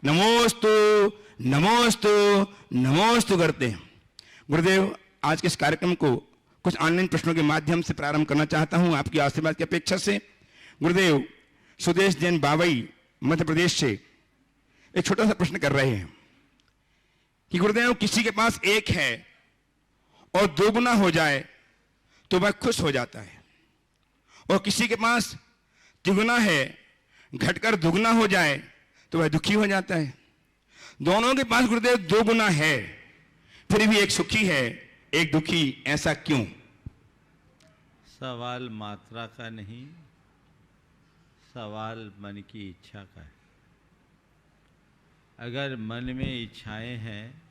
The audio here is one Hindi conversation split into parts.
नमोस्तु नमोस्तु नमोस्तु करते हैं। गुरुदेव, आज के इस कार्यक्रम को कुछ ऑनलाइन प्रश्नों के माध्यम से प्रारंभ करना चाहता हूं, आपकी आशीर्वाद की अपेक्षा से। गुरुदेव, सुदेश जैन बावई मध्य प्रदेश से एक छोटा सा प्रश्न कर रहे हैं कि गुरुदेव, किसी के पास एक है और दोगुना हो जाए तो वह खुश हो जाता है, और किसी के पास तिगुना है, घटकर दुगना हो जाए तो वह दुखी हो जाता है। दोनों के पास गुरुदेव दो गुना है, फिर भी एक सुखी है एक दुखी, ऐसा क्यों? सवाल मात्रा का नहीं, सवाल मन की इच्छा का है। अगर मन में इच्छाएं हैं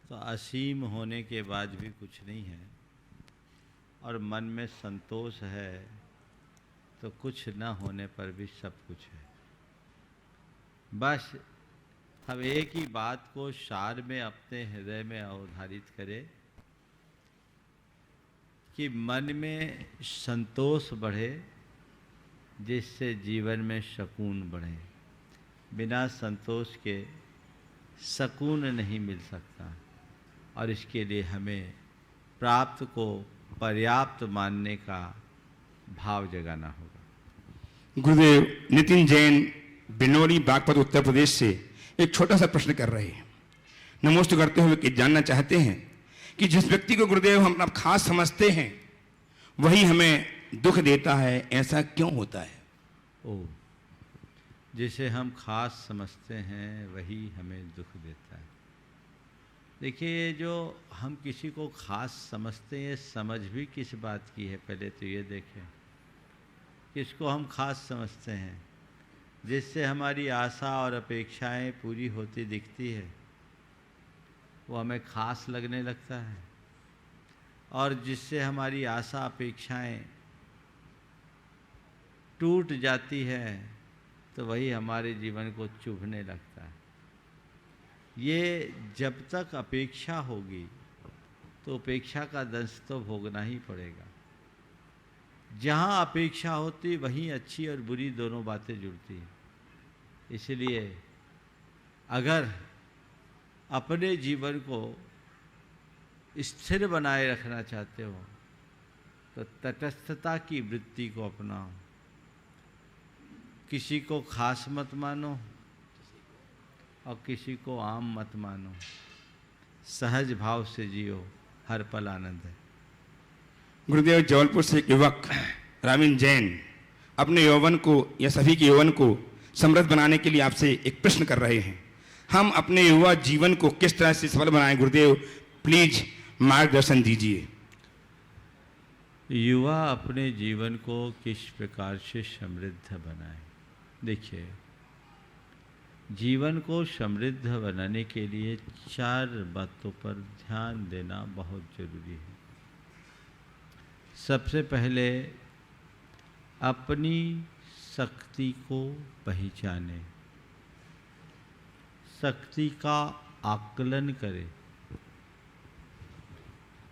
तो असीम होने के बाद भी कुछ नहीं है, और मन में संतोष है तो कुछ न होने पर भी सब कुछ है। बस हम एक ही बात को सार में अपने हृदय में अवधारित करें कि मन में संतोष बढ़े, जिससे जीवन में सकून बढ़े। बिना संतोष के सकून नहीं मिल सकता, और इसके लिए हमें प्राप्त को पर्याप्त मानने का भाव जगाना होगा। गुरुदेव, नितिन जैन बिनौली बागपत उत्तर प्रदेश से एक छोटा सा प्रश्न कर रहे हैं। नमोस्तु करते हुए कि जानना चाहते हैं कि जिस व्यक्ति को गुरुदेव हम अपना खास समझते हैं वही हमें दुख देता है, ऐसा क्यों होता है? जिसे हम खास समझते हैं वही हमें दुख देता है। देखिए, जो हम किसी को खास समझते हैं, समझ भी किस बात की है, पहले तो ये देखें। किसको हम खास समझते हैं? जिससे हमारी आशा और अपेक्षाएं पूरी होती दिखती है, वो हमें खास लगने लगता है, और जिससे हमारी आशा अपेक्षाएं टूट जाती है तो वही हमारे जीवन को चुभने लगता है। ये जब तक अपेक्षा होगी तो अपेक्षा का दंश तो भोगना ही पड़ेगा। जहाँ अपेक्षा होती वहीं अच्छी और बुरी दोनों बातें जुड़ती हैं। इसलिए अगर अपने जीवन को स्थिर बनाए रखना चाहते हो तो तटस्थता की वृत्ति को अपनाओ। किसी को खास मत मानो और किसी को आम मत मानो। सहज भाव से जियो, हर पल आनंद है। गुरुदेव, जबलपुर से एक युवक रामीन जैन अपने यौवन को या सभी के यौवन को समृद्ध बनाने के लिए आपसे एक प्रश्न कर रहे हैं। हम अपने युवा जीवन को किस तरह से सफल बनाएं? गुरुदेव, प्लीज मार्गदर्शन दीजिए। युवा अपने जीवन को किस प्रकार से समृद्ध बनाए? देखिए, जीवन को समृद्ध बनाने के लिए 4 बातों पर ध्यान देना बहुत जरूरी है। सबसे पहले अपनी शक्ति को पहचाने, शक्ति का आकलन करें,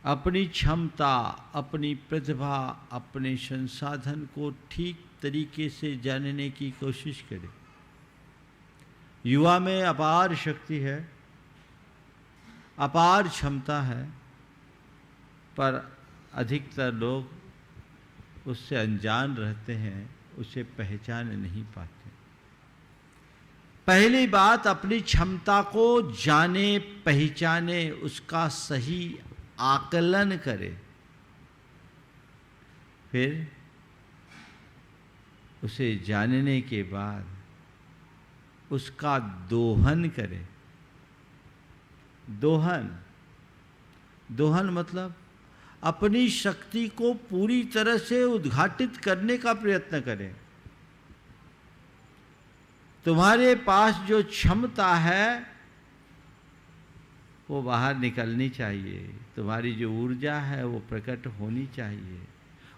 अपनी क्षमता, अपनी प्रतिभा, अपने संसाधन को ठीक तरीके से जानने की कोशिश करें। युवा में अपार शक्ति है, अपार क्षमता है, पर अधिकतर लोग उससे अनजान रहते हैं, उसे पहचान नहीं पाते। पहली बात, अपनी क्षमता को जाने, पहचाने, उसका सही आकलन करे। फिर उसे जानने के बाद उसका दोहन करे। दोहन मतलब अपनी शक्ति को पूरी तरह से उद्घाटित करने का प्रयत्न करें। तुम्हारे पास जो क्षमता है वो बाहर निकलनी चाहिए, तुम्हारी जो ऊर्जा है वो प्रकट होनी चाहिए।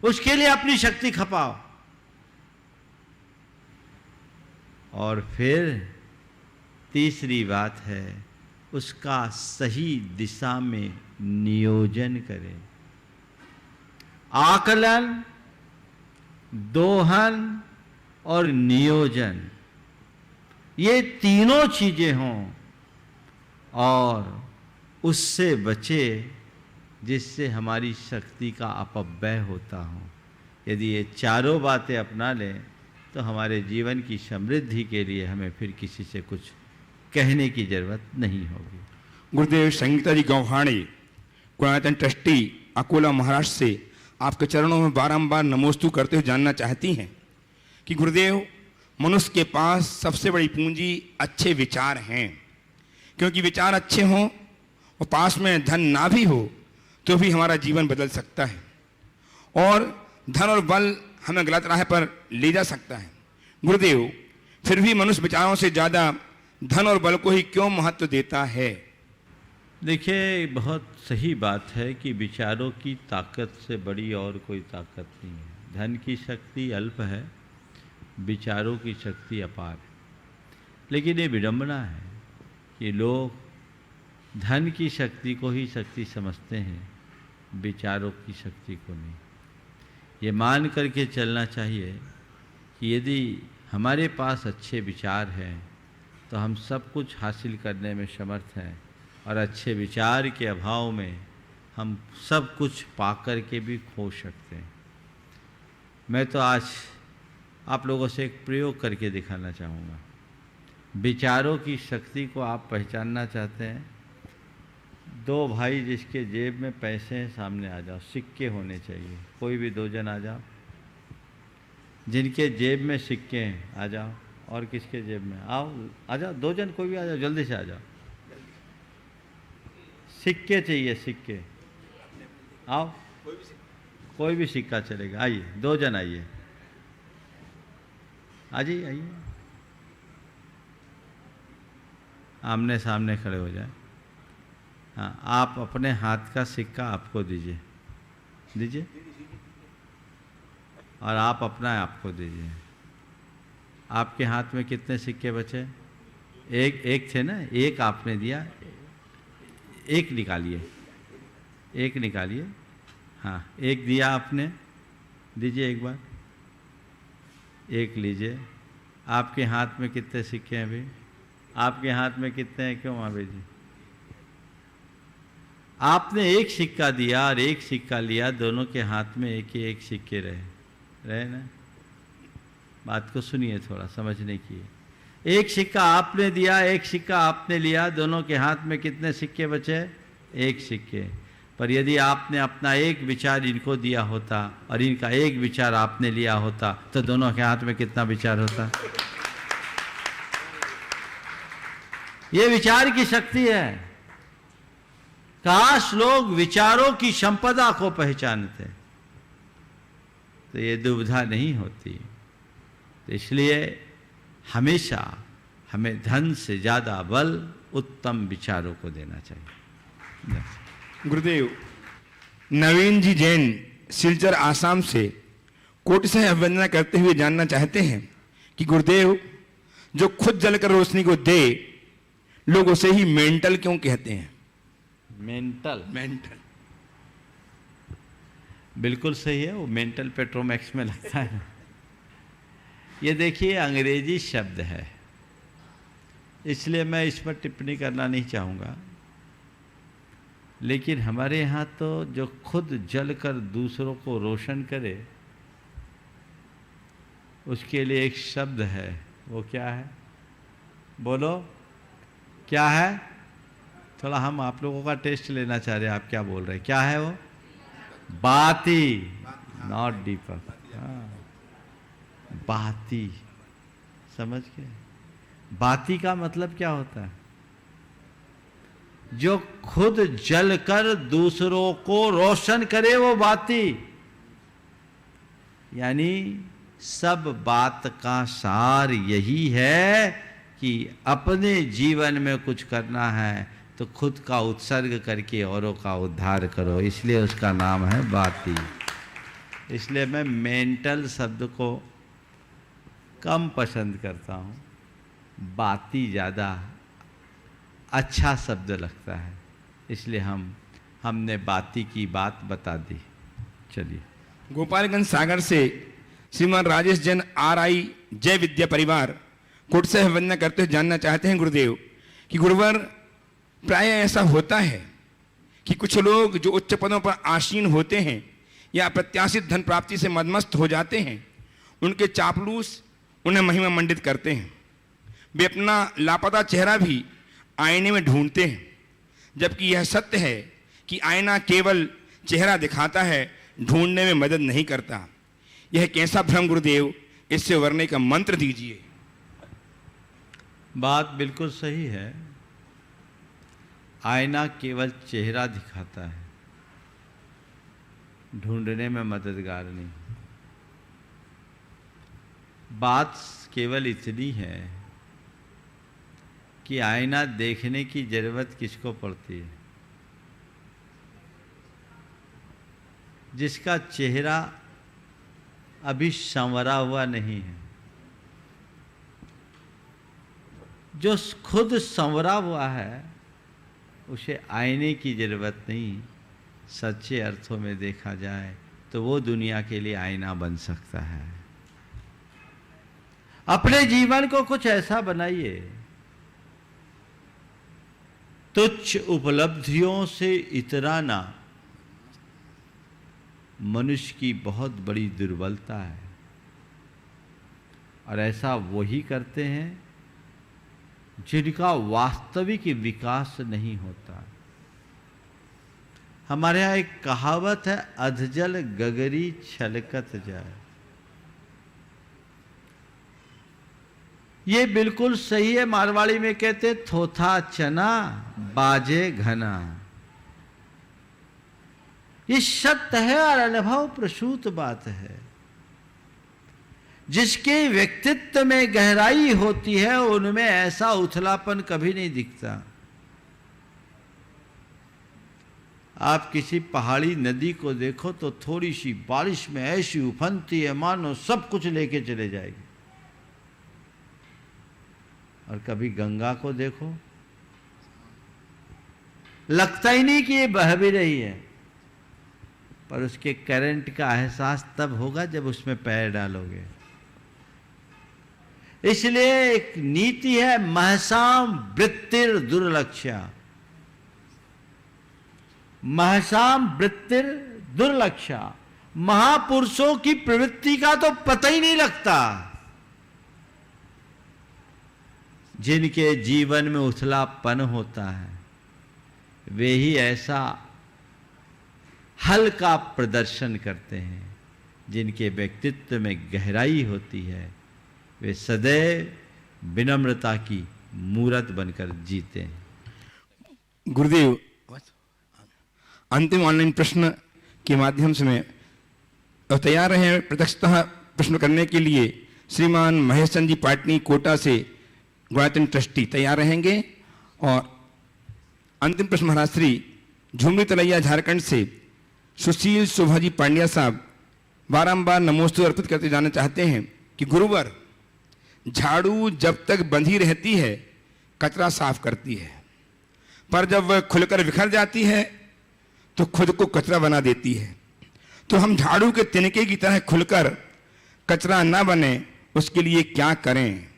उसके लिए अपनी शक्ति खपाओ, और फिर तीसरी बात है उसका सही दिशा में नियोजन करें। आकलन, दोहन और नियोजन, ये तीनों चीजें हों और उससे बचे जिससे हमारी शक्ति का अपव्यय होता हो। यदि ये चारों बातें अपना लें तो हमारे जीवन की समृद्धि के लिए हमें फिर किसी से कुछ कहने की जरूरत नहीं होगी। गुरुदेव संगीता जी गौहाणी, कुणायतन ट्रस्टी, अकोला, महाराष्ट्र से आपके चरणों में बारंबार नमोस्तु करते हुए जानना चाहती हैं कि गुरुदेव, मनुष्य के पास सबसे बड़ी पूंजी अच्छे विचार हैं, क्योंकि विचार अच्छे हों और पास में धन ना भी हो तो भी हमारा जीवन बदल सकता है और धन और बल हमें गलत राह पर ले जा सकता है। गुरुदेव, फिर भी मनुष्य विचारों से ज़्यादा धन और बल को ही क्यों महत्व देता है? देखिए, बहुत सही बात है कि विचारों की ताकत से बड़ी और कोई ताकत नहीं है। धन की शक्ति अल्प है, विचारों की शक्ति अपार है। लेकिन ये विडंबना है कि लोग धन की शक्ति को ही शक्ति समझते हैं, विचारों की शक्ति को नहीं। ये मान करके चलना चाहिए कि यदि हमारे पास अच्छे विचार हैं तो हम सब कुछ हासिल करने में समर्थ हैं, और अच्छे विचार के अभाव में हम सब कुछ पा कर के भी खो सकते हैं। मैं तो आज आप लोगों से एक प्रयोग करके दिखाना चाहूँगा। विचारों की शक्ति को आप पहचानना चाहते हैं? दो भाई जिसके जेब में पैसे हैं, सामने आ जाओ। सिक्के होने चाहिए, कोई भी दो जन आ जाओ। जिनके जेब में सिक्के हैं आ जाओ। और किसके जेब में? आओ, आ जाओ, दो जन कोई भी आ जाओ, जल्दी से आ जाओ। सिक्के चाहिए, सिक्के। आओ, कोई भी सिक्का चलेगा। आइए, दो जन आइए, आ जाइए, आइए, आमने सामने खड़े हो जाए। हाँ, आप अपने हाथ का सिक्का आपको दीजिए, दीजिए, और आप अपना आपको दीजिए। आपके हाथ में कितने सिक्के बचे? एक थे ना, एक आपने दिया, एक निकालिए, एक निकालिए। हाँ, एक दिया आपने, दीजिए एक बार, एक लीजिए। आपके हाथ में कितने सिक्के हैं अभी? आपके हाथ में कितने हैं? क्यों महावीर जी? आपने एक सिक्का दिया और एक सिक्का लिया, दोनों के हाथ में एक ही एक सिक्के रहे ना? बात को सुनिए, थोड़ा समझने की। एक सिक्का आपने दिया, एक सिक्का आपने लिया, दोनों के हाथ में कितने सिक्के बचे? एक सिक्के। पर यदि आपने अपना एक विचार इनको दिया होता और इनका एक विचार आपने लिया होता तो दोनों के हाथ में कितना विचार होता? ये विचार की शक्ति है। काश लोग विचारों की संपदा को पहचानते तो ये दुविधा नहीं होती। तो इसलिए हमेशा हमें धन से ज्यादा बल उत्तम विचारों को देना चाहिए। गुरुदेव, नवीन जी जैन सिलचर आसाम से कोटि से अभिवंदना करते हुए जानना चाहते हैं कि गुरुदेव, जो खुद जलकर रोशनी को दे, लोग उसे ही मेंटल क्यों कहते हैं? मेंटल बिल्कुल सही है, वो मेंटल पेट्रोमैक्स में लगता है। ये देखिए, अंग्रेजी शब्द है, इसलिए मैं इस पर टिप्पणी करना नहीं चाहूँगा। लेकिन हमारे यहाँ तो जो खुद जलकर दूसरों को रोशन करे, उसके लिए एक शब्द है। वो क्या है? बोलो, क्या है? थोड़ा हम आप लोगों का टेस्ट लेना चाह रहे हैं, आप क्या बोल रहे हैं? क्या है वो? बाती, नॉट दीपक। हाँ, बाती, समझ गए? बाती का मतलब क्या होता है? जो खुद जलकर दूसरों को रोशन करे, वो बाती। यानी सब बात का सार यही है कि अपने जीवन में कुछ करना है तो खुद का उत्सर्ग करके औरों का उद्धार करो, इसलिए उसका नाम है बाती। इसलिए मैं मेंटल शब्द को कम पसंद करता हूँ, बाती ज़्यादा अच्छा शब्द लगता है, इसलिए हमने बाती की बात बता दी। चलिए। गोपालगंज सागर से श्रीमान राजेश जैन, RI जय विद्या परिवार, कोट से वंदना करते हुए जानना चाहते हैं गुरुदेव कि गुरुवर प्राय ऐसा होता है कि कुछ लोग जो उच्च पदों पर आसीन होते हैं या अप्रत्याशित धन प्राप्ति से मदमस्त हो जाते हैं, उनके चापलूस उन्हें महिमा मंडित करते हैं। वे अपना लापता चेहरा भी आईने में ढूंढते हैं, जबकि यह सत्य है कि आईना केवल चेहरा दिखाता है, ढूंढने में मदद नहीं करता। यह कैसा भ्रम गुरुदेव, इससे उबरने का मंत्र दीजिए। बात बिल्कुल सही है। आईना केवल चेहरा दिखाता है, ढूंढने में मददगार नहीं। बात केवल इतनी है कि आईना देखने की जरूरत किसको पड़ती है? जिसका चेहरा अभी संवरा हुआ नहीं है। जो खुद संवरा हुआ है उसे आईने की जरूरत नहीं। सच्चे अर्थों में देखा जाए तो वो दुनिया के लिए आईना बन सकता है। अपने जीवन को कुछ ऐसा बनाइए, तुच्छ उपलब्धियों से इतराना मनुष्य की बहुत बड़ी दुर्बलता है, और ऐसा वही करते हैं जिनका वास्तविक विकास नहीं होता। हमारे यहाँ एक कहावत है, अधजल गगरी छलकत जाए। ये बिल्कुल सही है। मारवाड़ी में कहते थोथा चना बाजे घना। ये सत्य है और अनुभव प्रसूत बात है। जिसके व्यक्तित्व में गहराई होती है उनमें ऐसा उथलापन कभी नहीं दिखता। आप किसी पहाड़ी नदी को देखो तो थोड़ी सी बारिश में ऐसी उफनती है मानो सब कुछ लेके चले जाएगी। और कभी गंगा को देखो, लगता ही नहीं कि ये बह भी रही है, पर उसके करंट का एहसास तब होगा जब उसमें पैर डालोगे। इसलिए एक नीति है, महसाम वृत्तिर दुर्लक्ष्या। महसाम वृत्तिर दुर्लक्ष्या। महापुरुषों की प्रवृत्ति का तो पता ही नहीं लगता। जिनके जीवन में उथलापन होता है वे ही ऐसा हल्का प्रदर्शन करते हैं। जिनके व्यक्तित्व में गहराई होती है वे सदैव विनम्रता की मूरत बनकर जीते हैं। गुरुदेव, अंतिम ऑनलाइन प्रश्न के माध्यम से मैं तैयार हैं प्रत्यक्षतः प्रश्न करने के लिए श्रीमान महेश चंद जी पाटनी कोटा से गुणायतन ट्रस्टी तैयार रहेंगे। और अंतिम प्रश्न महाराज श्री झुमरी तलैया झारखंड से सुशील शोभा जी पांड्या साहब बारंबार नमोस्तु अर्पित करते जाना चाहते हैं कि गुरुवर, झाड़ू जब तक बंधी रहती है कचरा साफ करती है, पर जब वह खुलकर बिखर जाती है तो खुद को कचरा बना देती है। तो हम झाड़ू के तिनके की तरह खुलकर कचरा ना बने, उसके लिए क्या करें?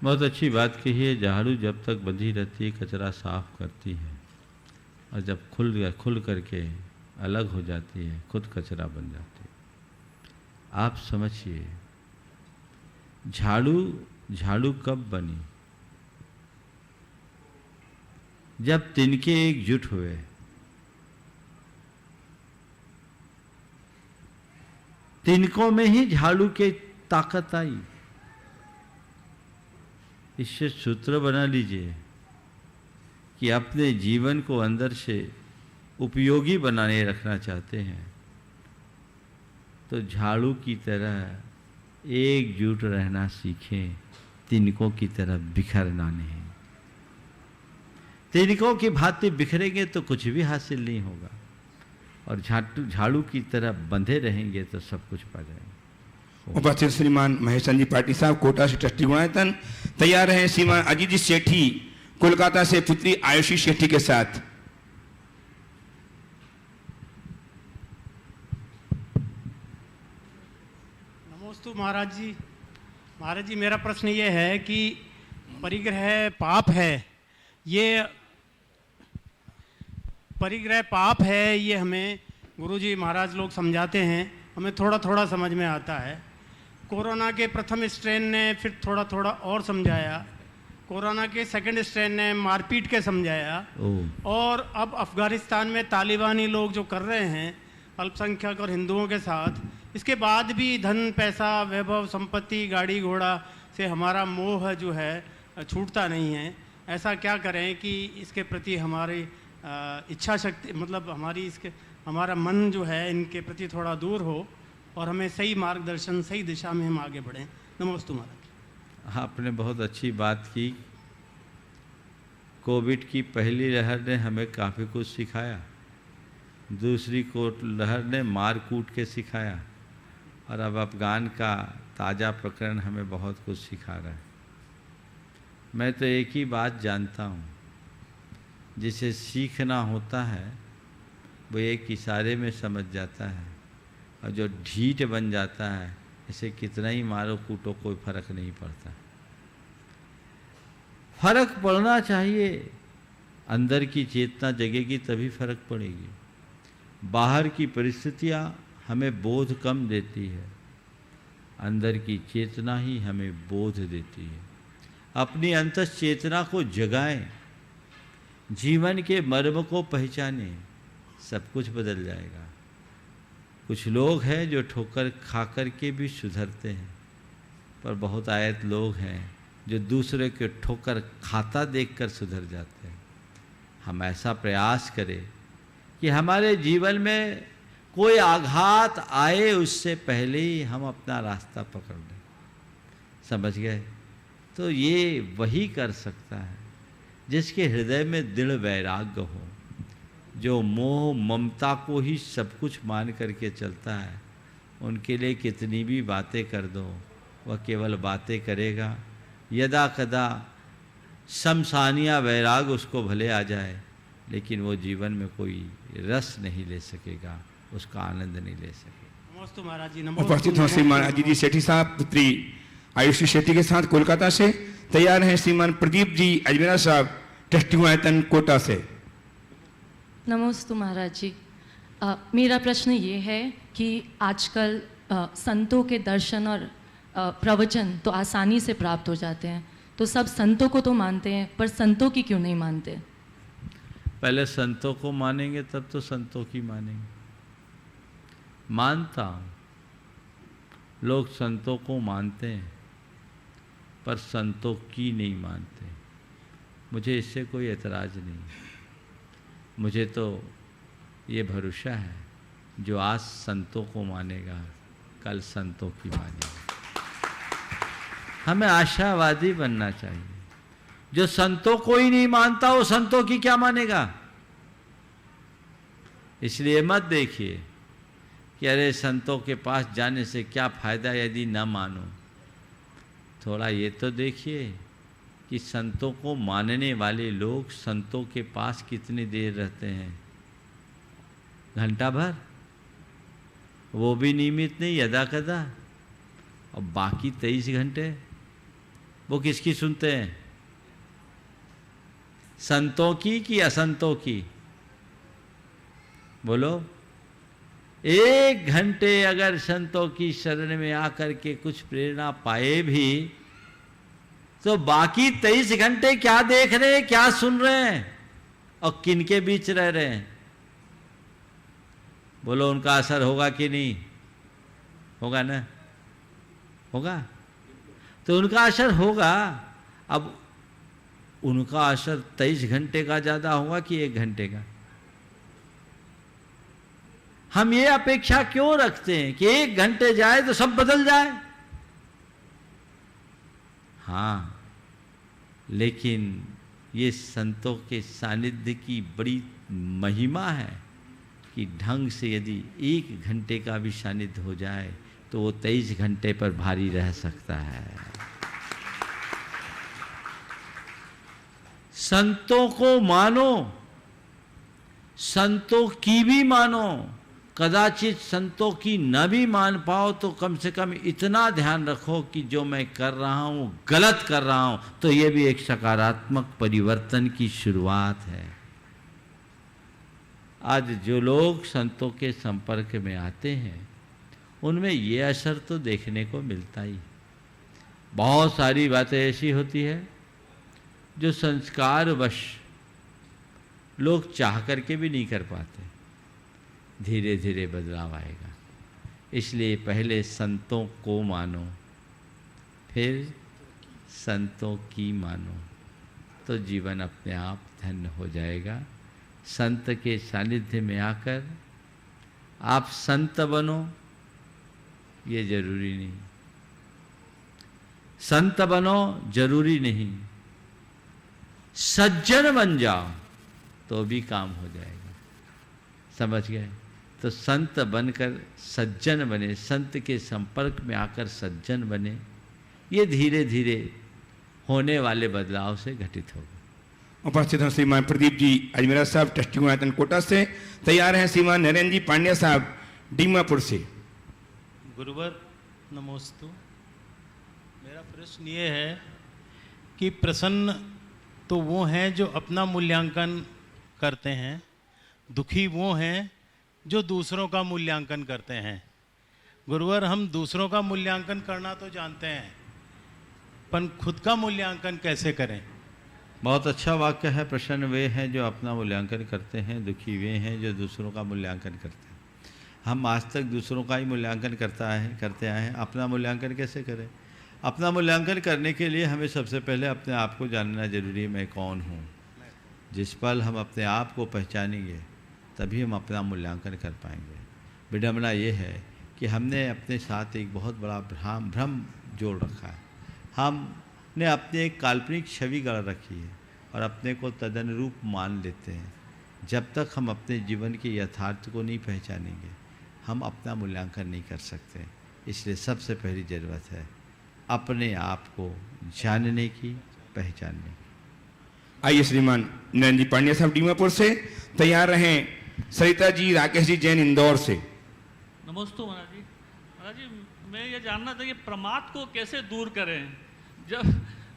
बहुत अच्छी बात कही है। झाड़ू जब तक बंधी रहती है कचरा साफ करती है, और जब खुल करके अलग हो जाती है खुद कचरा बन जाती है। आप समझिए, झाड़ू कब बनी? जब तिनके एकजुट हुए। तिनकों में ही झाड़ू की ताकत आई। इससे सूत्र बना लीजिए कि अपने जीवन को अंदर से उपयोगी बनाने रखना चाहते हैं तो झाड़ू की तरह एकजुट रहना सीखें, तिनकों की तरह बिखरना नहीं। तिनकों की भांति बिखरेंगे तो कुछ भी हासिल नहीं होगा, और झाड़ू की तरह बंधे रहेंगे तो सब कुछ पा जाएंगे। उपस्थित श्रीमान महेश चंद जी पाटिल साहब कोटा से ट्रस्टी गुणायतन तैयार हैं श्रीमान अजीत जी सेठी कोलकाता से पुत्री आयुषी सेठी के साथ। नमोस्तु महाराज जी, महाराज जी, मेरा प्रश्न ये है कि परिग्रह पाप है, ये परिग्रह पाप है, ये हमें गुरुजी महाराज लोग समझाते हैं, हमें थोड़ा थोड़ा समझ में आता है। कोरोना के प्रथम स्ट्रेन ने फिर थोड़ा थोड़ा और समझाया, कोरोना के सेकंड स्ट्रेन ने मारपीट के समझाया, और अब अफगानिस्तान में तालिबानी लोग जो कर रहे हैं अल्पसंख्यक और हिंदुओं के साथ, इसके बाद भी धन पैसा वैभव संपत्ति गाड़ी घोड़ा से हमारा मोह जो है छूटता नहीं है। ऐसा क्या करें कि इसके प्रति हमारी इच्छा शक्ति, मतलब हमारा मन जो है इनके प्रति थोड़ा दूर हो और हमें सही मार्गदर्शन, सही दिशा में हम आगे बढ़ें। नमोस्तु महाराज। आपने बहुत अच्छी बात की। कोविड की पहली लहर ने हमें काफ़ी कुछ सिखाया, दूसरी लहर ने मार कूट के सिखाया, और अब अफगान का ताज़ा प्रकरण हमें बहुत कुछ सिखा रहा है। मैं तो एक ही बात जानता हूँ, जिसे सीखना होता है वो एक इशारे में समझ जाता है, और जो ढीठ बन जाता है इसे कितना ही मारो कूटो कोई फर्क नहीं पड़ता। फर्क पड़ना चाहिए, अंदर की चेतना जगेगी तभी फर्क पड़ेगी। बाहर की परिस्थितियाँ हमें बोध कम देती है, अंदर की चेतना ही हमें बोध देती है। अपनी अंतस चेतना को जगाएं, जीवन के मर्म को पहचानें, सब कुछ बदल जाएगा। कुछ लोग हैं जो ठोकर खा कर के भी सुधरते हैं, पर बहुत आयत लोग हैं जो दूसरे के ठोकर खाता देखकर सुधर जाते हैं। हम ऐसा प्रयास करें कि हमारे जीवन में कोई आघात आए उससे पहले ही हम अपना रास्ता पकड़ लें। समझ गए? तो ये वही कर सकता है जिसके हृदय में दृढ़ वैराग्य हो, जो मोह ममता को ही सब कुछ मान करके चलता है। उनके लिए कितनी भी बातें कर दो, वह केवल बातें करेगा। यदा कदा शमशानिया वैराग उसको भले आ जाए, लेकिन वो जीवन में कोई रस नहीं ले सकेगा, उसका आनंद नहीं ले सकेगा। नमोस्तु महाराज जी। उपस्थित हो श्रीमान अजीत सेठी साहब, पुत्री आयुषी शेट्टी के साथ कोलकाता से। तैयार हैं श्रीमान प्रदीप जी अजमेरा साहब, ट्रस्टी कोटा से। नमोस्तु महाराज जी। मेरा प्रश्न ये है कि आजकल संतों के दर्शन और प्रवचन तो आसानी से प्राप्त हो जाते हैं, तो सब संतों को तो मानते हैं, पर संतों की क्यों नहीं मानते? पहले संतों को मानेंगे तब तो संतों की मानेंगे। मानता हूँ, लोग संतों को मानते हैं पर संतों की नहीं मानते। मुझे इससे कोई एतराज़ नहीं। मुझे तो ये भरोसा है, जो आज संतों को मानेगा कल संतों की मानेगा। हमें आशावादी बनना चाहिए। जो संतों को ही नहीं मानता वो संतों की क्या मानेगा? इसलिए मत देखिए कि अरे संतों के पास जाने से क्या फ़ायदा यदि न मानो। थोड़ा ये तो देखिए कि संतों को मानने वाले लोग संतों के पास कितनी देर रहते हैं। घंटा भर, वो भी नियमित नहीं, यदा कदा। और बाकी 23 घंटे वो किसकी सुनते हैं? संतों की कि असंतों की? बोलो। 1 घंटे अगर संतों की शरण में आकर के कुछ प्रेरणा पाए भी, तो बाकी 23 घंटे क्या देख रहे हैं, क्या सुन रहे हैं और किन के बीच रह रहे हैं? बोलो, उनका असर होगा कि नहीं होगा? ना होगा। तो उनका असर होगा। अब उनका असर 23 घंटे का ज़्यादा होगा कि 1 घंटे का? हम ये अपेक्षा क्यों रखते हैं कि 1 घंटे जाए तो सब बदल जाए? हाँ, लेकिन ये संतों के सानिध्य की बड़ी महिमा है कि ढंग से यदि 1 घंटे का भी सानिध्य हो जाए तो वो 23 घंटे पर भारी रह सकता है। संतों को मानो, संतों की भी मानो, कदाचित संतों की न भी मान पाओ तो कम से कम इतना ध्यान रखो कि जो मैं कर रहा हूं गलत कर रहा हूं, तो यह भी एक सकारात्मक परिवर्तन की शुरुआत है। आज जो लोग संतों के संपर्क में आते हैं उनमें ये असर तो देखने को मिलता ही। बहुत सारी बातें ऐसी होती है जो संस्कारवश लोग चाह करके भी नहीं कर पाते। धीरे धीरे बदलाव आएगा। इसलिए पहले संतों को मानो, फिर संतों की मानो, तो जीवन अपने आप धन्य हो जाएगा। संत के सानिध्य में आकर आप संत बनो ये जरूरी नहीं, संत बनो जरूरी नहीं, सज्जन बन जाओ तो भी काम हो जाएगा। समझ गए? तो संत बनकर सज्जन बने, संत के संपर्क में आकर सज्जन बने, ये धीरे धीरे होने वाले बदलाव से घटित होगा। उपस्थित हैं श्रीमान प्रदीप जी अजमेरा साहब ट्रस्टी गुणायतन कोटा से। तैयार हैं श्रीमान नरेंद्र जी पांड्या साहब डीमापुर से। गुरुवर नमोस्तु। मेरा प्रश्न ये है कि प्रसन्न तो वो हैं जो अपना मूल्यांकन करते हैं, दुखी वो हैं जो दूसरों का मूल्यांकन करते हैं। गुरुवर, हम दूसरों का मूल्यांकन करना तो जानते हैं, पर खुद का मूल्यांकन कैसे करें? बहुत अच्छा वाक्य है। प्रसन्न वे हैं जो अपना मूल्यांकन करते हैं, दुखी वे हैं जो दूसरों का मूल्यांकन करते हैं। हम आज तक दूसरों का ही मूल्यांकन करते आए हैं, अपना मूल्यांकन कैसे करें? अपना मूल्यांकन करने के लिए हमें सबसे पहले अपने आप को जानना जरूरी है, मैं कौन हूँ। जिस पल हम अपने आप को पहचानेंगे तभी हम अपना मूल्यांकन कर पाएंगे। विडंबना ये है कि हमने अपने साथ एक बहुत बड़ा भ्रम जोड़ रखा है। हमने अपनी एक काल्पनिक छवि गढ़ रखी है और अपने को तदनुरूप मान लेते हैं। जब तक हम अपने जीवन के यथार्थ को नहीं पहचानेंगे हम अपना मूल्यांकन नहीं कर सकते। इसलिए सबसे पहली ज़रूरत है अपने आप को जानने की, पहचानने की। आइए श्रीमान नरेंद्र जी पांड्या साहब डीमापुर से। तैयार रहें सरिता जी राकेश जी जैन इंदौर से। नमस्ते महाराज जी। महाराज जी, मैं ये जानना था कि प्रमाद को कैसे दूर करें।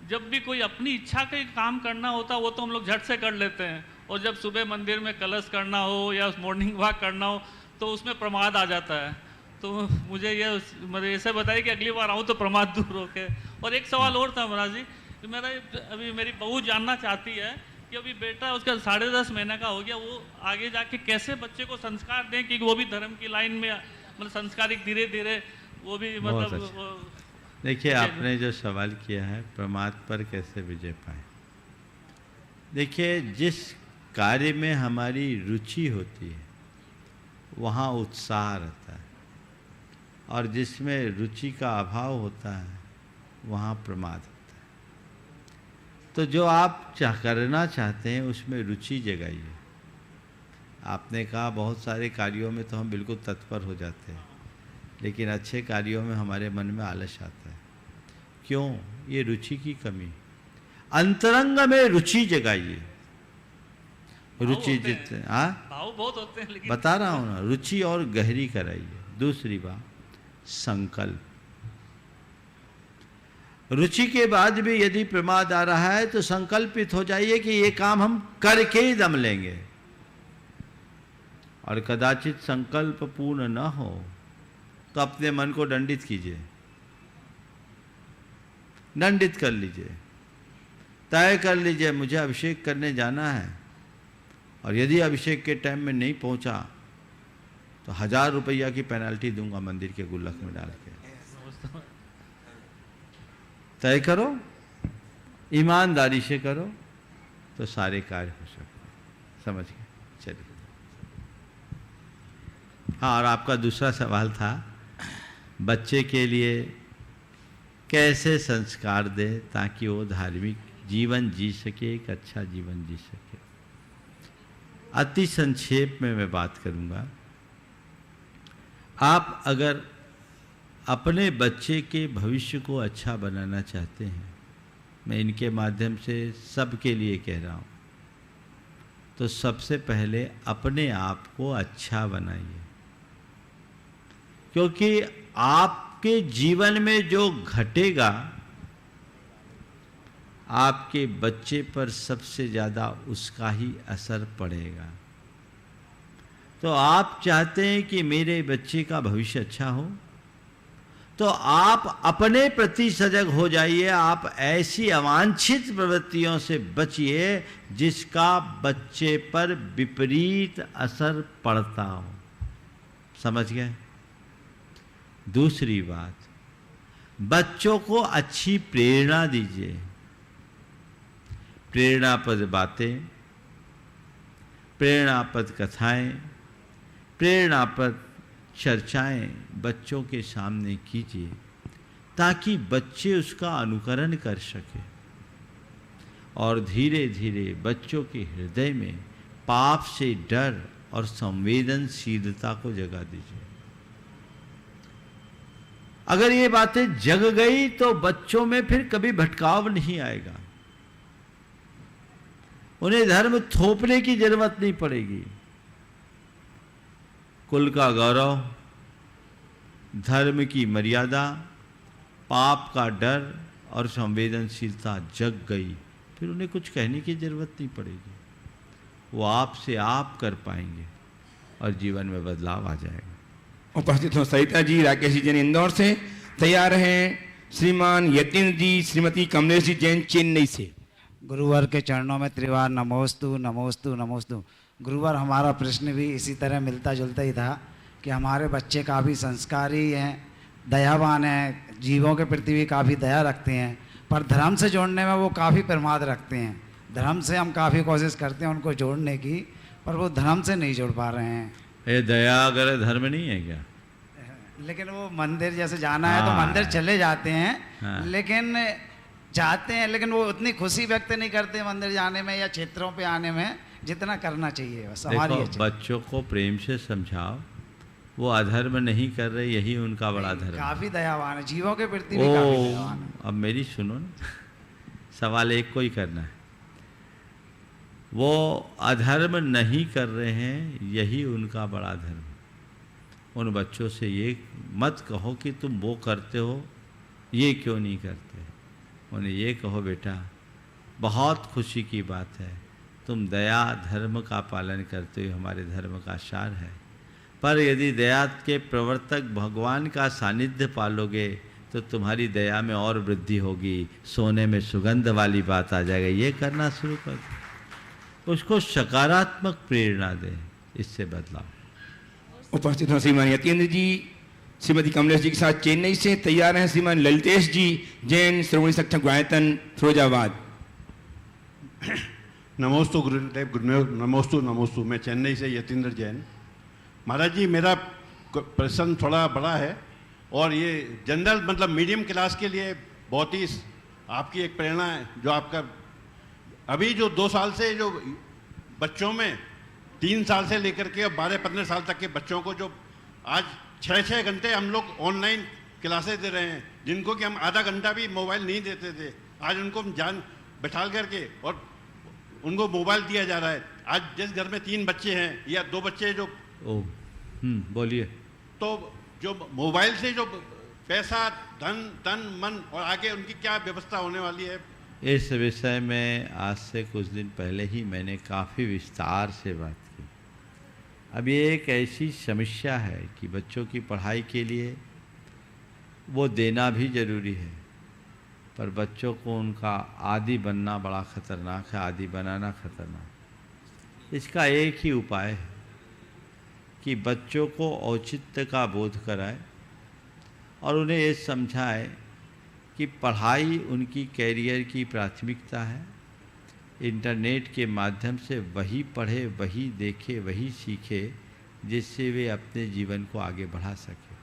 जब भी कोई अपनी इच्छा का काम करना होता वो तो हम लोग झट से कर लेते हैं, और जब सुबह मंदिर में कलश करना हो या मॉर्निंग वॉक करना हो तो उसमें प्रमाद आ जाता है। तो मुझे ये ऐसे बताइए कि अगली बार आऊँ तो प्रमाद दूर हो के। और एक सवाल और था महाराज जी, कि अभी मेरी बहू जानना चाहती है कि अभी बेटा उसका 10.5 महीने का हो गया, वो आगे जाके कैसे बच्चे को संस्कार दें कि वो भी धर्म की लाइन में मतलब संस्कारिक धीरे धीरे वो भी मतलब। देखिए, आपने जो सवाल किया है प्रमाद पर कैसे विजय पाए। देखिए, जिस कार्य में हमारी रुचि होती है वहाँ उत्साह रहता है, और जिसमें रुचि का अभाव होता है वहाँ प्रमाद होता है। तो जो आप करना चाहते हैं उसमें रुचि जगाइए। आपने कहा बहुत सारे कार्यों में तो हम बिल्कुल तत्पर हो जाते हैं, लेकिन अच्छे कार्यों में हमारे मन में आलस आता है। क्यों? ये रुचि की कमी। अंतरंग में रुचि जगाइए। रुचि जितने भाव बहुत होते हैं, लेकिन बता रहा हूँ ना, रुचि और गहरी कराइए। दूसरी बात, संकल्प। रुचि के बाद भी यदि प्रमाद आ रहा है तो संकल्पित हो जाइए कि ये काम हम करके ही दम लेंगे। और कदाचित संकल्प पूर्ण न हो तो अपने मन को दंडित कीजिए, दंडित कर लीजिए, तय कर लीजिए मुझे अभिषेक करने जाना है, और यदि अभिषेक के टाइम में नहीं पहुंचा तो 1000 रुपया की पेनल्टी दूंगा मंदिर के गुल्लक में डाल के। तय करो, ईमानदारी से करो तो सारे कार्य हो सकते हैं। समझ गए? चलिए। हाँ, और आपका दूसरा सवाल था बच्चे के लिए कैसे संस्कार दे ताकि वो धार्मिक जीवन जी सके, एक अच्छा जीवन जी सके। अति संक्षेप में मैं बात करूंगा। आप अगर अपने बच्चे के भविष्य को अच्छा बनाना चाहते हैं, मैं इनके माध्यम से सबके लिए कह रहा हूँ, तो सबसे पहले अपने आप को अच्छा बनाइए। क्योंकि आपके जीवन में जो घटेगा आपके बच्चे पर सबसे ज़्यादा उसका ही असर पड़ेगा। तो आप चाहते हैं कि मेरे बच्चे का भविष्य अच्छा हो, तो आप अपने प्रति सजग हो जाइए। आप ऐसी अवांछित प्रवृत्तियों से बचिए जिसका बच्चे पर विपरीत असर पड़ता हो। समझ गए? दूसरी बात, बच्चों को अच्छी प्रेरणा दीजिए। प्रेरणापद बातें, प्रेरणापद कथाएं, प्रेरणापद चर्चाएं बच्चों के सामने कीजिए ताकि बच्चे उसका अनुकरण कर सके और धीरे धीरे बच्चों के हृदय में पाप से डर और संवेदनशीलता को जगा दीजिए। अगर ये बातें जग गई तो बच्चों में फिर कभी भटकाव नहीं आएगा, उन्हें धर्म थोपने की जरूरत नहीं पड़ेगी। कुल का गौरव, धर्म की मर्यादा, पाप का डर और संवेदनशीलता जग गई, फिर उन्हें कुछ कहने की जरूरत नहीं पड़ेगी। वो आपसे आप कर पाएंगे और जीवन में बदलाव आ जाएगा। उपस्थित हो सरिता जी, राकेश जी जैन इंदौर से। तैयार हैं श्रीमान यतीन्द्र जी, श्रीमती कमलेश जी जैन चेन्नई से। गुरुवर के चरणों में त्रिवार नमोस्तु नमोस्तु नमोस्तु। गुरुवर, हमारा प्रश्न भी इसी तरह मिलता जुलता ही था कि हमारे बच्चे काफ़ी संस्कारी हैं, दयावान हैं, जीवों के प्रति भी काफ़ी दया रखते हैं, पर धर्म से जोड़ने में वो काफ़ी प्रमाद रखते हैं। धर्म से हम काफ़ी कोशिश करते हैं उनको जोड़ने की, पर वो धर्म से नहीं जोड़ पा रहे हैं। ये दया अगर धर्म नहीं है क्या? लेकिन वो मंदिर जैसे जाना है तो मंदिर चले जाते हैं, लेकिन जाते हैं, लेकिन वो उतनी खुशी व्यक्त नहीं करते मंदिर जाने में या क्षेत्रों पे आने में जितना करना चाहिए। बस हमारी देखो, बच्चों को प्रेम से समझाओ, वो अधर्म नहीं कर रहे, यही उनका बड़ा धर्म है। काफी दयावान है, जीवों के प्रति भी काफी दयावान है। अब मेरी सुनो ना, सवाल एक को ही करना है। वो अधर्म नहीं कर रहे हैं, यही उनका बड़ा धर्म है। उन बच्चों से ये मत कहो कि तुम वो करते हो, ये क्यों नहीं करते। उन्हें ये कहो, बेटा बहुत खुशी की बात है, तुम दया धर्म का पालन करते हो, हमारे धर्म का सार है। पर यदि दया के प्रवर्तक भगवान का सानिध्य पालोगे तो तुम्हारी दया में और वृद्धि होगी, सोने में सुगंध वाली बात आ जाएगी। ये करना शुरू कर, उसको सकारात्मक प्रेरणा दें, इससे बदलाव। उपस्थित हो श्रीमान यतीन्द्र जी, श्रीमती कमलेश जी के साथ चेन्नई से। तैयार हैं श्रीमान ललितेश जी जैन, श्रोमणी शिक्षक गायतन, फिरोजाबाद। नमोस्तु गुरुदेव, नमोस्तु नमोस्तु। मैं चेन्नई से यतीन्द्र जैन। महाराज जी, मेरा प्रश्न थोड़ा बड़ा है और ये जनरल मतलब मीडियम क्लास के लिए बहुत ही आपकी एक प्रेरणा है। जो आपका अभी जो 2 साल से जो बच्चों में 3 साल से लेकर के 12-15 साल तक के बच्चों को जो आज 6-6 घंटे हम लोग ऑनलाइन क्लासेस दे रहे हैं, जिनको कि हम आधा घंटा भी मोबाइल नहीं देते थे, आज उनको हम जान बैठा करके और उनको मोबाइल दिया जा रहा है। आज जिस घर में 3 बच्चे हैं या 2 बच्चे जो बोलिए, तो जो मोबाइल से जो पैसा, धन, तन, मन और आगे उनकी क्या व्यवस्था होने वाली है। इस विषय में आज से कुछ दिन पहले ही मैंने काफ़ी विस्तार से बात की। अब ये एक ऐसी समस्या है कि बच्चों की पढ़ाई के लिए वो देना भी ज़रूरी है, पर बच्चों को उनका आदी बनना बड़ा खतरनाक है, आदी बनाना खतरनाक। इसका एक ही उपाय है कि बच्चों को औचित्य का बोध कराए और उन्हें ये समझाए कि पढ़ाई उनकी कैरियर की प्राथमिकता है। इंटरनेट के माध्यम से वही पढ़े, वही देखे, वही सीखे जिससे वे अपने जीवन को आगे बढ़ा सके।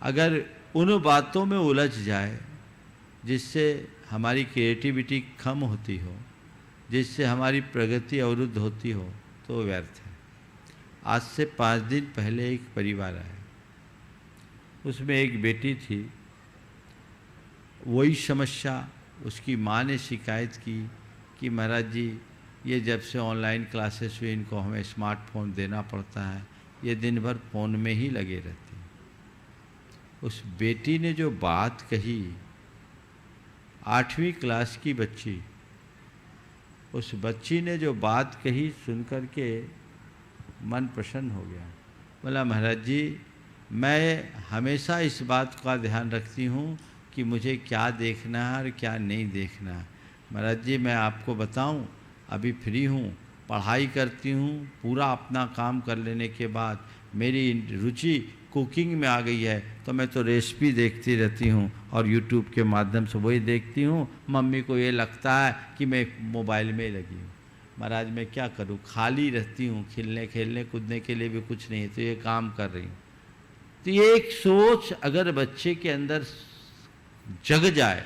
अगर उन बातों में उलझ जाए जिससे हमारी क्रिएटिविटी कम होती हो, जिससे हमारी प्रगति अवरुद्ध होती हो, तो व्यर्थ है। आज से 5 दिन पहले एक परिवार आया, उसमें एक बेटी थी, वही समस्या। उसकी माँ ने शिकायत की कि महाराज जी, ये जब से ऑनलाइन क्लासेस हुई, इनको हमें स्मार्टफोन देना पड़ता है, ये दिन भर फ़ोन में ही लगे रहते हैं। उस बेटी ने जो बात कही, 8वीं क्लास की बच्ची, उस बच्ची ने जो बात कही सुन कर के मन प्रसन्न हो गया। बोला महाराज जी, मैं हमेशा इस बात का ध्यान रखती हूँ कि मुझे क्या देखना है और क्या नहीं देखना है। महाराज जी मैं आपको बताऊँ, अभी फ्री हूँ, पढ़ाई करती हूँ, पूरा अपना काम कर लेने के बाद मेरी रुचि कुकिंग में आ गई है, तो मैं तो रेसिपी देखती रहती हूँ और यूट्यूब के माध्यम से वही देखती हूँ। मम्मी को ये लगता है कि मैं मोबाइल में ही लगी हूँ। महाराज मैं क्या करूँ, खाली रहती हूँ, खेलने कूदने के लिए भी कुछ नहीं है, तो ये काम कर रही हूँ। तो ये एक सोच अगर बच्चे के अंदर जग जाए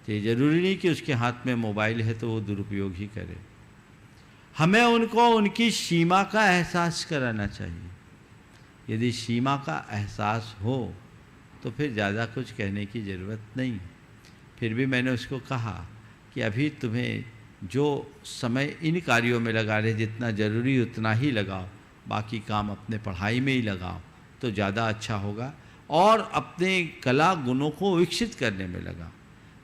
तो ये ज़रूरी नहीं कि उसके हाथ में मोबाइल है तो वो दुरुपयोग ही करे। हमें उनको उनकी सीमा का एहसास कराना चाहिए। यदि सीमा का एहसास हो तो फिर ज़्यादा कुछ कहने की ज़रूरत नहीं। फिर भी मैंने उसको कहा कि अभी तुम्हें जो समय इन कार्यों में लगा रहे, जितना ज़रूरी उतना ही लगाओ, बाकी काम अपने पढ़ाई में ही लगाओ तो ज़्यादा अच्छा होगा, और अपने कला गुणों को विकसित करने में लगा।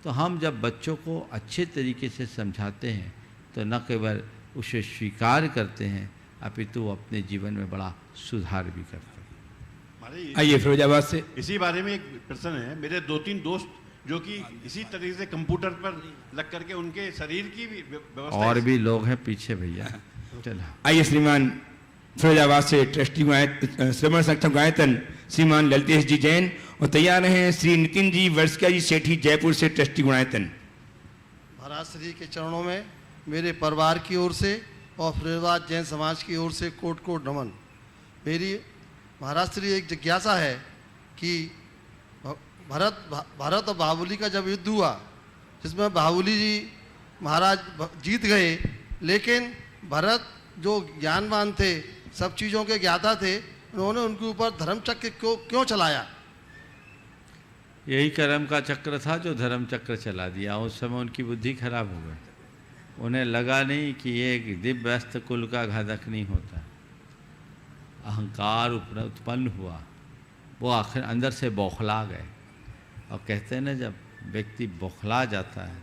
तो हम जब बच्चों को अच्छे तरीके से समझाते हैं तो न केवल उसे स्वीकार करते हैं अपितु अपने जीवन में बड़ा सुधार भी करते हैं। आइए फिरोजाबाद से। इसी बारे में एक प्रश्न है। मेरे 2-3 दोस्त जो कि इसी तरीके से कंप्यूटर पर लग करके उनके शरीर की भी व्यवस्था, और भी लोग हैं पीछे भैया। चलो आइए श्रीमान फिरोजाबाद से ट्रस्टी श्रवण सक्षम गायतन श्रीमान ललितेश जी जैन, और तैयार हैं श्री नितिन जी वर्षिका जी सेठी जयपुर से ट्रस्टी गुणायतन। महाराज श्री के चरणों में मेरे परिवार की ओर से और फिरोजाबाद जैन समाज की ओर से कोट कोट नमन। मेरी महाराज श्री एक जिज्ञासा है कि भारत और बाहुबली का जब युद्ध हुआ, जिसमें बाहुबली जी महाराज जीत गए, लेकिन भरत जो ज्ञानवान थे, सब चीज़ों के ज्ञाता थे, उन्होंने उनके ऊपर धर्मचक्र क्यों चलाया? यही कर्म का चक्र था जो धर्म चक्र चला दिया। उस समय उनकी बुद्धि खराब हो गई। उन्हें लगा नहीं कि ये एक दिव्यस्त कुल का घातक नहीं होता। अहंकार उत्पन्न हुआ, वो आखिर अंदर से बौखला गए। और कहते हैं ना, जब व्यक्ति बौखला जाता है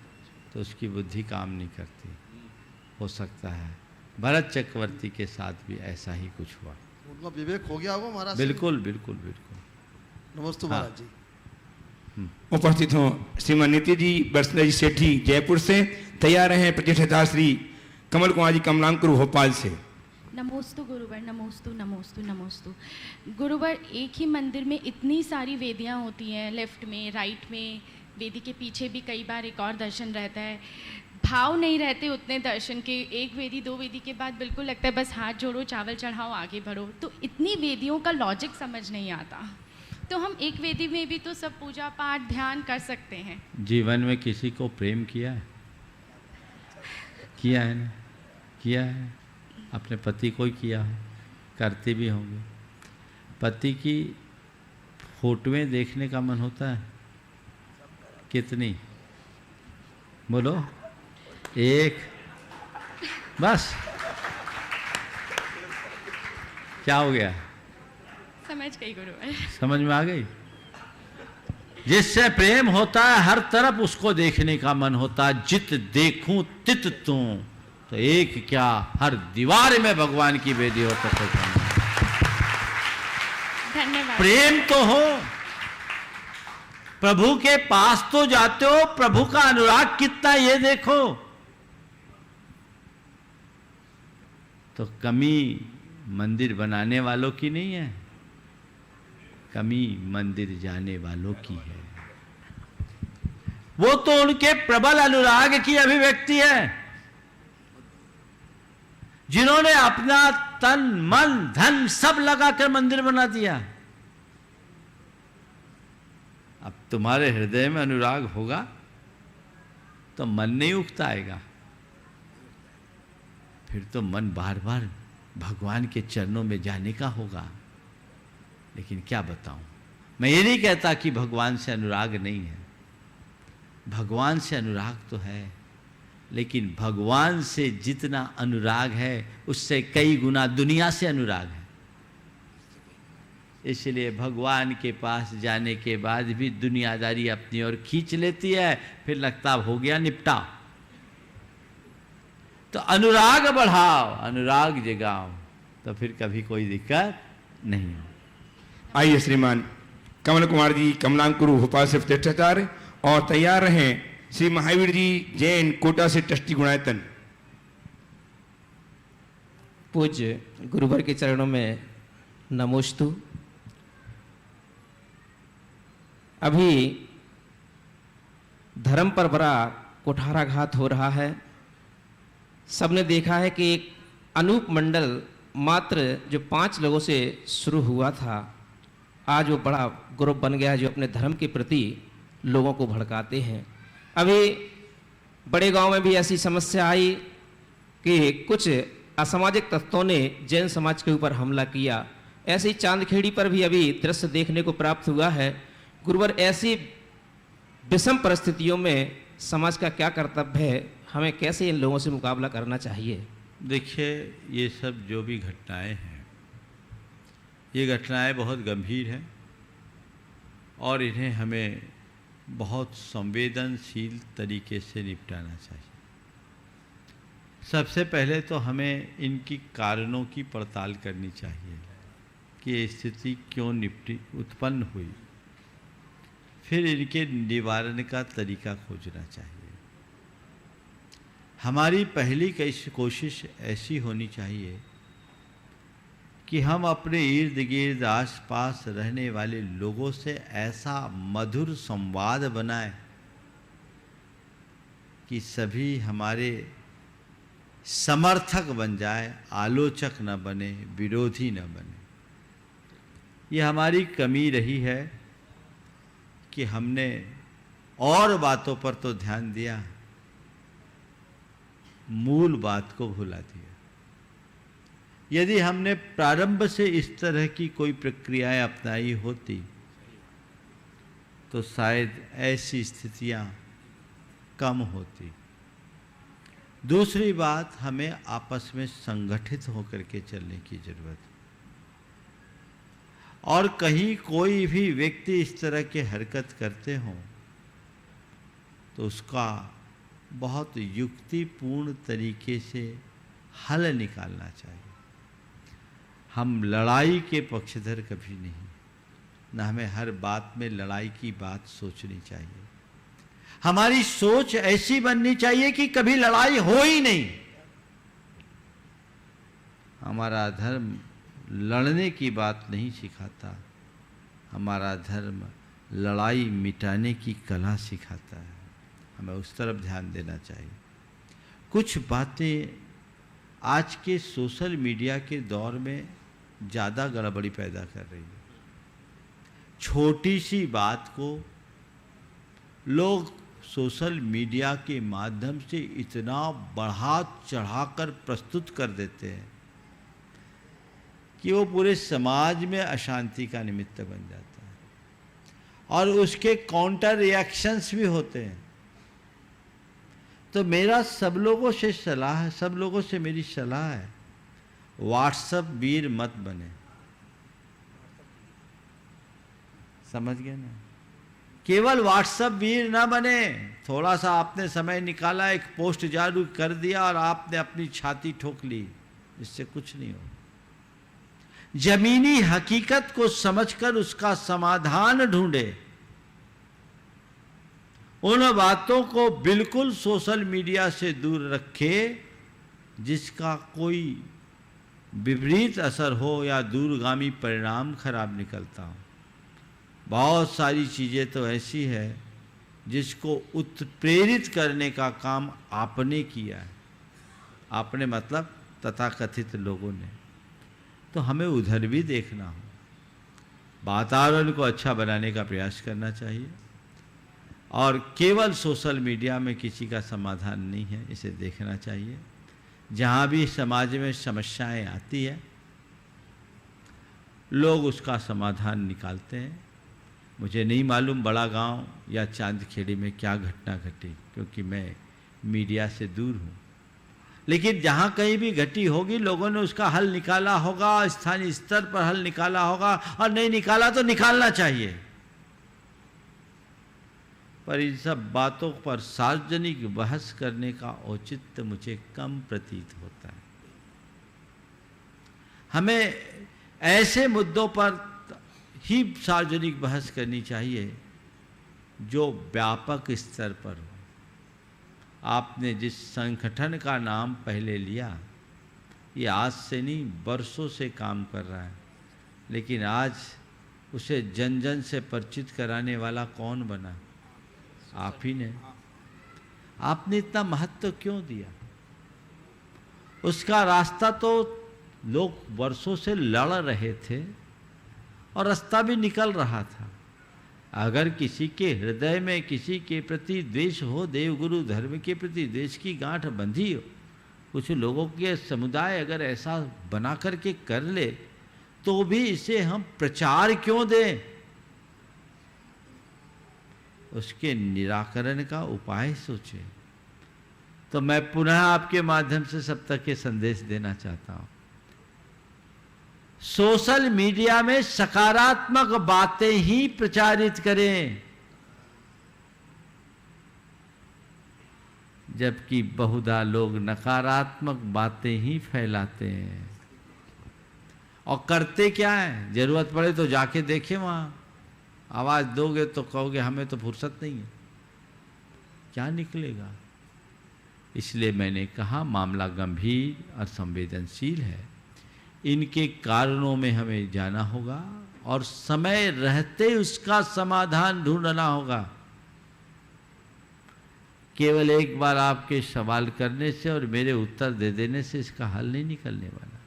तो उसकी बुद्धि काम नहीं करती। हो सकता है भरत चक्रवर्ती के साथ भी ऐसा ही कुछ हुआ। उनका विवेक हो गया होगा महाराज। बिल्कुल बिल्कुल बिल्कुल। नमस्ते महाराज जी। उपस्थित हो श्रीमान नितिन जी वर्षिका जी सेठी जयपुर से, तैयार हैं प्रतिष्ठिता श्री कमल कुमार जी कमलांकुर भोपाल से। नमोस्तु गुरुवर, नमोस्तु नमोस्तु नमोस्तु। गुरुवर, एक ही मंदिर में इतनी सारी वेदियाँ होती हैं, लेफ्ट में, राइट में, वेदी के पीछे भी कई बार एक और दर्शन रहता है। भाव नहीं रहते उतने दर्शन के। एक वेदी 2 वेदी के बाद बिल्कुल लगता है बस हाथ जोड़ो, चावल चढ़ाओ, आगे बढ़ो। तो इतनी वेदियों का लॉजिक समझ नहीं आता। तो हम एक वेदी में भी तो सब पूजा पाठ ध्यान कर सकते हैं। जीवन में किसी को प्रेम किया है? किया है ना? किया है। अपने पति को ही किया है, करते भी होंगे। पति की फोटोएं देखने का मन होता है? कितनी? बोलो। एक, बस। क्या हो गया? समझ गई गुरुवर। समझ में आ गई? जिससे प्रेम होता है हर तरफ उसको देखने का मन होता है। जित देखूं तित तू, तो एक क्या हर दीवार में भगवान की वेदी हो तो धन्यवाद। प्रेम तो हो, प्रभु के पास तो जाते हो, प्रभु का अनुराग कितना ये देखो। तो कमी मंदिर बनाने वालों की नहीं है, कमी मंदिर जाने वालों की है। वो तो उनके प्रबल अनुराग की अभिव्यक्ति है, जिन्होंने अपना तन मन धन सब लगाकर मंदिर बना दिया। अब तुम्हारे हृदय में अनुराग होगा तो मन नहीं उगता आएगा, फिर तो मन बार बार भगवान के चरणों में जाने का होगा। लेकिन क्या बताऊं, मैं ये नहीं कहता कि भगवान से अनुराग नहीं है। भगवान से अनुराग तो है, लेकिन भगवान से जितना अनुराग है उससे कई गुना दुनिया से अनुराग है। इसलिए भगवान के पास जाने के बाद भी दुनियादारी अपनी ओर खींच लेती है, फिर लगता हो गया निपटा। तो अनुराग बढ़ाओ, अनुराग जगाओ, तो फिर कभी कोई दिक्कत नहीं हो। आइए श्रीमान कमल कुमार जी कमलांकुरु भोपाल से प्रतिष्ठाचार्य, और तैयार रहें श्री महावीर जी जैन कोटा से ट्रस्टी गुणायतन। पूज्य गुरुवर के चरणों में नमोस्तु। अभी धर्म पर बड़ा कुठाराघात हो रहा है। सबने देखा है कि एक अनूप मंडल मात्र जो 5 लोगों से शुरू हुआ था, आज वो बड़ा ग्रुप बन गया है जो अपने धर्म के प्रति लोगों को भड़काते हैं। अभी बड़े गांव में भी ऐसी समस्या आई कि कुछ असामाजिक तत्वों ने जैन समाज के ऊपर हमला किया। ऐसी चांदखेड़ी पर भी अभी दृश्य देखने को प्राप्त हुआ है। गुरुवर, ऐसी विषम परिस्थितियों में समाज का क्या कर्तव्य है, हमें कैसे इन लोगों से मुकाबला करना चाहिए? देखिए, ये सब जो भी घटनाएं हैं, ये घटनाएं बहुत गंभीर हैं और इन्हें हमें बहुत संवेदनशील तरीके से निपटाना चाहिए। सबसे पहले तो हमें इनकी कारणों की पड़ताल करनी चाहिए कि ये स्थिति क्यों उत्पन्न हुई, फिर इनके निवारण का तरीका खोजना चाहिए। हमारी पहली कोशिश ऐसी होनी चाहिए कि हम अपने इर्द गिर्द आस पास रहने वाले लोगों से ऐसा मधुर संवाद बनाएं कि सभी हमारे समर्थक बन जाए, आलोचक न बने, विरोधी न बने। ये हमारी कमी रही है कि हमने और बातों पर तो ध्यान दिया, मूल बात को भुला दिया। यदि हमने प्रारंभ से इस तरह की कोई प्रक्रियाएं अपनाई होती तो शायद ऐसी स्थितियां कम होती। दूसरी बात, हमें आपस में संगठित होकर के चलने की जरूरत है। और कहीं कोई भी व्यक्ति इस तरह के हरकत करते हों तो उसका बहुत युक्तिपूर्ण तरीके से हल निकालना चाहिए। हम लड़ाई के पक्षधर कभी नहीं, न हमें हर बात में लड़ाई की बात सोचनी चाहिए। हमारी सोच ऐसी बननी चाहिए कि कभी लड़ाई हो ही नहीं। हमारा धर्म लड़ने की बात नहीं सिखाता, हमारा धर्म लड़ाई मिटाने की कला सिखाता है। हमें उस तरफ ध्यान देना चाहिए। कुछ बातें आज के सोशल मीडिया के दौर में ज़्यादा गड़बड़ी पैदा कर रही है। छोटी सी बात को लोग सोशल मीडिया के माध्यम से इतना बढ़ा चढ़ाकर प्रस्तुत कर देते हैं कि वो पूरे समाज में अशांति का निमित्त बन जाता है और उसके काउंटर रिएक्शंस भी होते हैं। तो मेरा सब लोगों से सलाह है, सब लोगों से मेरी सलाह है, व्हाट्सएप वीर मत बने। समझ गए ना? केवल व्हाट्सएप वीर ना बने। थोड़ा सा आपने समय निकाला, एक पोस्ट जारी कर दिया और आपने अपनी छाती ठोक ली, इससे कुछ नहीं हो। जमीनी हकीकत को समझकर उसका समाधान ढूंढे। उन बातों को बिल्कुल सोशल मीडिया से दूर रखे जिसका कोई विपरीत असर हो या दूरगामी परिणाम खराब निकलता हो। बहुत सारी चीज़ें तो ऐसी है जिसको उत्प्रेरित करने का काम आपने किया है। आपने मतलब तथाकथित लोगों ने। तो हमें उधर भी देखना हो, वातावरण को अच्छा बनाने का प्रयास करना चाहिए। और केवल सोशल मीडिया में किसी का समाधान नहीं है, इसे देखना चाहिए। जहाँ भी समाज में समस्याएं आती है लोग उसका समाधान निकालते हैं। मुझे नहीं मालूम बड़ा गांव या चांदखेड़ी में क्या घटना घटी, क्योंकि मैं मीडिया से दूर हूँ। लेकिन जहाँ कहीं भी घटी होगी लोगों ने उसका हल निकाला होगा, स्थानीय स्तर पर हल निकाला होगा, और नहीं निकाला तो निकालना चाहिए। पर इन सब बातों पर सार्वजनिक बहस करने का औचित्य मुझे कम प्रतीत होता है। हमें ऐसे मुद्दों पर ही सार्वजनिक बहस करनी चाहिए जो व्यापक स्तर पर हो। आपने जिस संगठन का नाम पहले लिया, ये आज से नहीं बरसों से काम कर रहा है, लेकिन आज उसे जन जन से परिचित कराने वाला कौन बना? आप ही ने। आपने इतना महत्व क्यों दिया? उसका रास्ता तो लोग वर्षों से लड़ रहे थे और रास्ता भी निकल रहा था। अगर किसी के हृदय में किसी के प्रति द्वेष हो, देवगुरु धर्म के प्रति द्वेष की गांठ बंधी हो, कुछ लोगों के समुदाय अगर ऐसा बना करके कर ले, तो भी इसे हम प्रचार क्यों दें? उसके निराकरण का उपाय सोचें। तो मैं पुनः आपके माध्यम से सब तक ये संदेश देना चाहता हूं, सोशल मीडिया में सकारात्मक बातें ही प्रचारित करें, जबकि बहुधा लोग नकारात्मक बातें ही फैलाते हैं। और करते क्या है? जरूरत पड़े तो जाके देखें, वहां आवाज दोगे तो कहोगे हमें तो फुर्सत नहीं है, क्या निकलेगा? इसलिए मैंने कहा मामला गंभीर और संवेदनशील है, इनके कारणों में हमें जाना होगा और समय रहते उसका समाधान ढूंढना होगा। केवल एक बार आपके सवाल करने से और मेरे उत्तर दे देने से इसका हल नहीं निकलने वाला।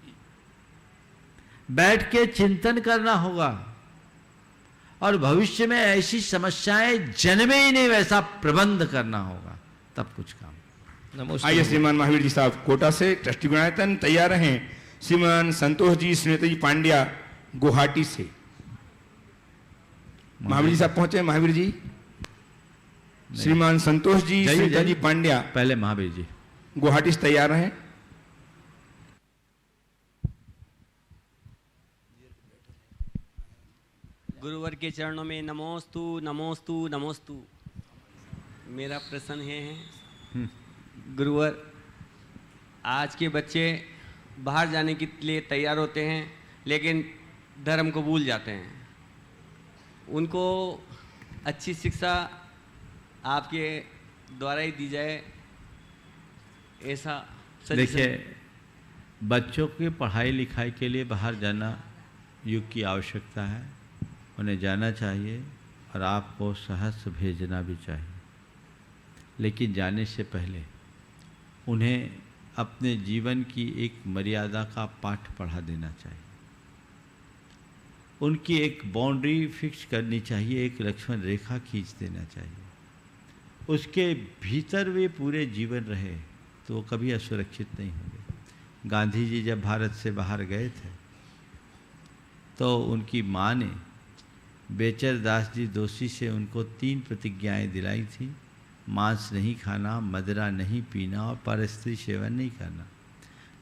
बैठ के चिंतन करना होगा और भविष्य में ऐसी समस्याएं जन्मे ही नहीं वैसा प्रबंध करना होगा, तब कुछ काम। आइए श्रीमान महावीर जी साहब कोटा से ट्रस्टी गुणायतन तैयार रहें। श्रीमान संतोष जी श्रीमती जी पांड्या गुवाहाटी से। महावीर जी साहब पहुंचे। महावीर जी, श्रीमान संतोष जी श्रीमती जी पांड्या पहले महावीर जी गुवाहाटी से तैयार रहें। गुरुवर के चरणों में नमोस्तु नमोस्तु नमोस्तु। मेरा प्रश्न है गुरुवर, आज के बच्चे बाहर जाने के लिए तैयार होते हैं लेकिन धर्म को भूल जाते हैं। उनको अच्छी शिक्षा आपके द्वारा ही दी जाए, ऐसा देखिए, बच्चों की पढ़ाई लिखाई के लिए बाहर जाना युग की आवश्यकता है, उन्हें जाना चाहिए और आपको सहर्ष भेजना भी चाहिए। लेकिन जाने से पहले उन्हें अपने जीवन की एक मर्यादा का पाठ पढ़ा देना चाहिए। उनकी एक बाउंड्री फिक्स करनी चाहिए, एक लक्ष्मण रेखा खींच देना चाहिए। उसके भीतर वे पूरे जीवन रहे तो वो कभी असुरक्षित नहीं होंगे। गांधी जी जब भारत से बाहर गए थे तो उनकी माँ ने बेचर दास जी दोषी से उनको 3 प्रतिज्ञाएं दिलाई थी। मांस नहीं खाना, मदिरा नहीं पीना और परस्त्री सेवन नहीं करना।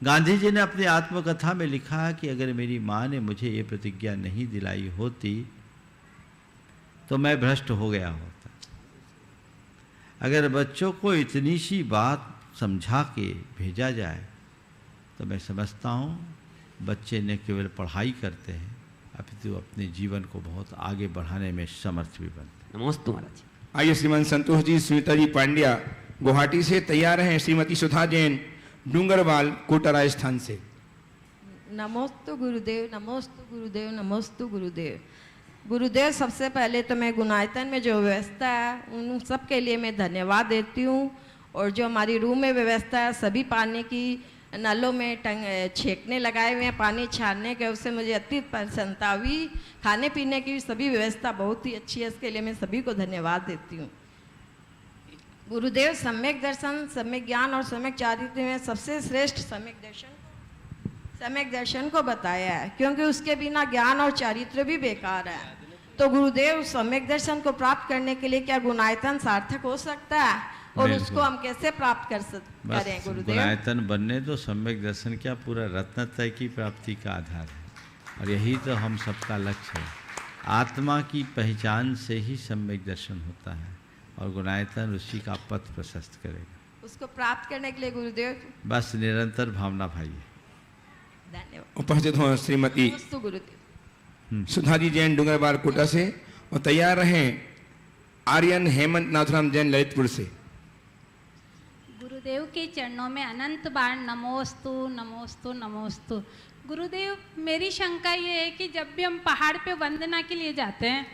गांधी जी ने अपनी आत्मकथा में लिखा कि अगर मेरी माँ ने मुझे ये प्रतिज्ञा नहीं दिलाई होती तो मैं भ्रष्ट हो गया होता। अगर बच्चों को इतनी सी बात समझा के भेजा जाए तो मैं समझता हूँ बच्चे न केवल पढ़ाई करते हैं अपितु अपने जीवन को बहुत आगे बढ़ाने में समर्थ भी बनते हैं। नमस्ते महाराज। आइए श्रीमान संतोष जी स्मिता जी पांड्या गुवाहाटी से तैयार हैं। श्रीमती सुधा जैन डूंगरवाल कोटा राजस्थान से। नमोस्तु गुरुदेव, नमोस्तु गुरुदेव, नमोस्तु गुरुदेव। गुरुदेव, सबसे पहले तो मैं गुणायतन में जो व्यवस्था है उन सब के लिए मैं धन्यवाद देती हूँ, और जो हमारी रूम में व्यवस्था है सभी पानी की नलों में छेकने लगाए हुए हैं पानी छानने के, उससे मुझे अति प्रसन्नता हुई। खाने पीने की सभी व्यवस्था बहुत ही अच्छी है, इसके लिए मैं सभी को धन्यवाद देती हूँ। गुरुदेव, सम्यक दर्शन, सम्यक ज्ञान और सम्यक चारित्र्य में सबसे श्रेष्ठ सम्यक दर्शन को बताया है, क्योंकि उसके बिना ज्ञान और चारित्र्य भी बेकार है। तो गुरुदेव, सम्यक दर्शन को प्राप्त करने के लिए क्या गुणायतन सार्थक हो सकता है? और बिल्कुल। उसको हम कैसे प्राप्त बस करें गुरुदेव? गुणायतन बनने तो सम्यक दर्शन क्या पूरा रत्नत्रय की प्राप्ति का आधार है, और यही तो हम सबका लक्ष्य है। आत्मा की पहचान से ही सम्यक दर्शन होता है, और गुणायतन उसी का पथ प्रशस्त करेगा। उसको प्राप्त करने के लिए गुरुदेव बस निरंतर भावना भाई। धन्यवाद। उपस्थित हो श्रीमती नमस्तु गुरुदेव। सुधा जी जैन डूंगरबार कोटा से, और तैयार रहें आर्यन हेमंत नाथुराम जैन ललितपुर से। गुरुदेव के चरणों में अनंत बार नमोस्तु नमोस्तु नमोस्तु। गुरुदेव, मेरी शंका ये है कि जब भी हम पहाड़ पे वंदना के लिए जाते हैं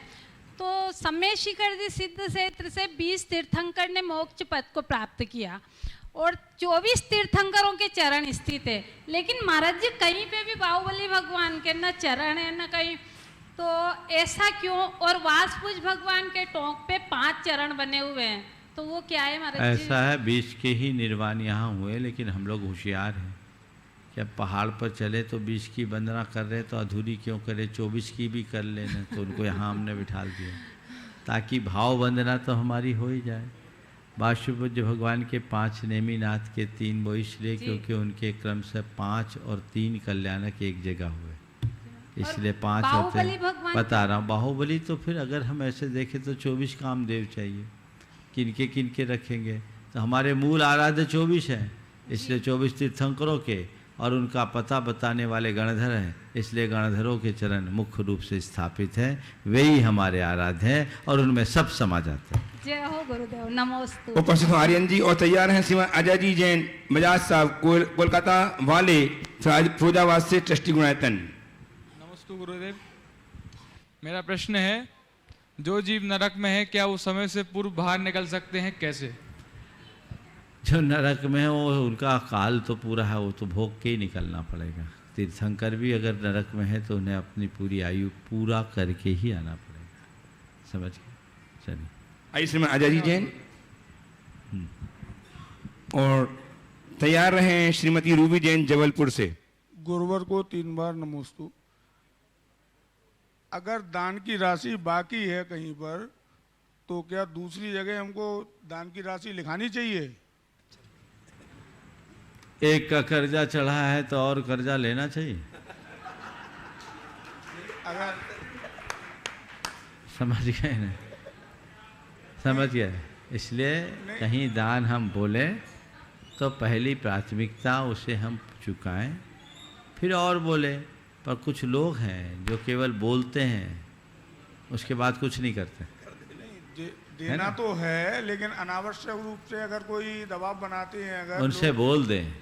तो समय शिखर सिद्ध क्षेत्र से 20 तीर्थंकर ने मोक्ष पद को प्राप्त किया और 24 तीर्थंकरों के चरण स्थित है, लेकिन महाराज जी कहीं पे भी बाहुबली भगवान के न चरण है न कहीं, तो ऐसा क्यों? और वासपुज भगवान के टोंक पे 5 चरण बने हुए हैं, तो वो क्या है महाराज जी? ऐसा है, 20 के ही निर्वाण यहाँ हुए, लेकिन हम लोग होशियार हैं कि अब पहाड़ पर चले तो 20 की वंदना कर रहे तो अधूरी क्यों करे, 24 की भी कर लेना। तो उनको यहाँ हमने बिठा दिया ताकि भाव वंदना तो हमारी हो ही जाए। वासुपूज्य भगवान के 5 नेमीनाथ के 3 वो इसलिए क्योंकि उनके क्रम से 5 और 3 कल्याणक एक जगह हुए, इसलिए 5 होते हैं। बता रहा हूँ, बाहुबली तो फिर अगर हम ऐसे देखें तो 24 कामदेव चाहिए, किनके किनके रखेंगे? तो हमारे मूल आराध्य 24 हैं, इसलिए 24 तीर्थंकरों के और उनका पता बताने वाले गणधर हैं, इसलिए गणधरों के चरण मुख्य रूप से स्थापित हैं, वे ही हमारे आराध्य हैं और उनमें सब समा जाते हैं। जय हो गुरुदेव, नमोस्तु। उपस्थित हो आर्यन जी, और तैयार हैं श्रीमान अजय जी जैन बजाज साहब कोलकाता वाले फिरोजाबाद से ट्रस्टी गुणायतन। नमस्ते गुरुदेव, मेरा प्रश्न है, जो जीव नरक में है क्या वो समय से पूर्व बाहर निकल सकते हैं, कैसे? जो नरक में है वो उनका काल तो पूरा है, वो तो भोग के ही निकलना पड़ेगा। तीर्थंकर भी अगर नरक में है तो उन्हें अपनी पूरी आयु पूरा करके ही आना पड़ेगा। समझ गए? चलिए आइए श्रीमान अजय जी जैन, और तैयार रहें श्रीमती रूबी जैन जबलपुर से। गुरुवर को 3 बार नमोस्तु। अगर दान की राशि बाकी है कहीं पर तो क्या दूसरी जगह हमको दान की राशि लिखानी चाहिए? एक का कर्जा चढ़ा है तो और कर्जा लेना चाहिए। अगर समझ गए ना? समझ गए। इसलिए कहीं दान हम बोले तो पहली प्राथमिकता उसे हम चुकाएं, फिर और बोले। पर कुछ लोग हैं जो केवल बोलते हैं, उसके बाद कुछ नहीं करते। देना तो है, लेकिन अनावश्यक रूप से अगर कोई दबाव बनाते हैं, अगर उनसे बोल दें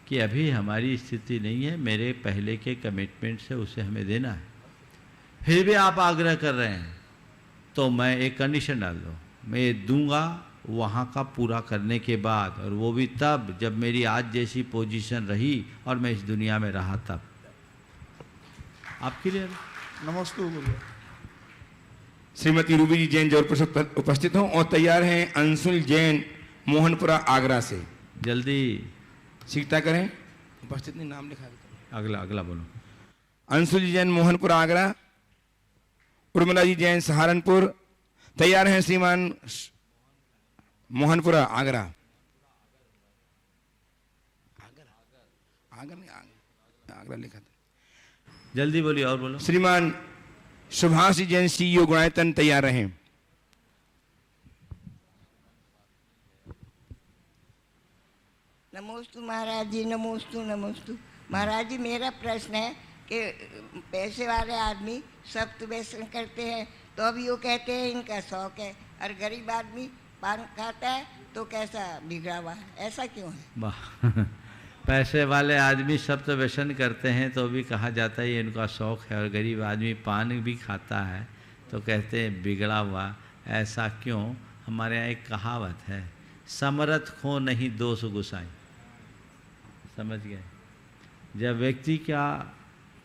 कि अभी हमारी स्थिति नहीं है, मेरे पहले के कमिटमेंट से उसे हमें देना है, फिर भी आप आग्रह कर रहे हैं तो मैं एक कंडीशन डाल दो, मैं ये दूंगा वहाँ का पूरा करने के बाद, और वो भी तब जब मेरी आज जैसी पोजीशन रही और मैं इस दुनिया में रहा तब। आपके लिए नमस्ते गुरु। श्रीमती रूबी जी जैन जबलपुर से उपस्थित हों, और तैयार हैं अंशुल जैन मोहनपुरा आगरा से। जल्दी सीखता करें, उपस्थित नहीं, नाम लिखा दें। अगला अगला बोलो। अंशुल जैन मोहनपुरा आगरा, उर्मिला जी जैन सहारनपुर। तैयार हैं श्रीमान मोहनपुरा आगरा। आगरा लिखा था, जल्दी बोलिए और बोलो। श्रीमान सुभाष जी जैन सीईओ गुणायतन, तैयार रहें। नमोस्तु महाराज जी, नमोस्तु नमोस्तु। महाराज जी, मेरा प्रश्न है कि पैसे वाले आदमी सख्त व्यसन करते हैं तो अभी वो कहते हैं इनका शौक है, और गरीब आदमी पान खाता है तो कैसा बिगड़ा हुआ है, ऐसा क्यों है? पैसे वाले आदमी सब तो व्यसन करते हैं तो भी कहा जाता है ये इनका शौक है, और गरीब आदमी पान भी खाता है तो कहते हैं बिगड़ा हुआ, ऐसा क्यों? हमारे यहाँ एक कहावत है, समरथ खो नहीं दोष गुसाई। समझ गए? जब व्यक्ति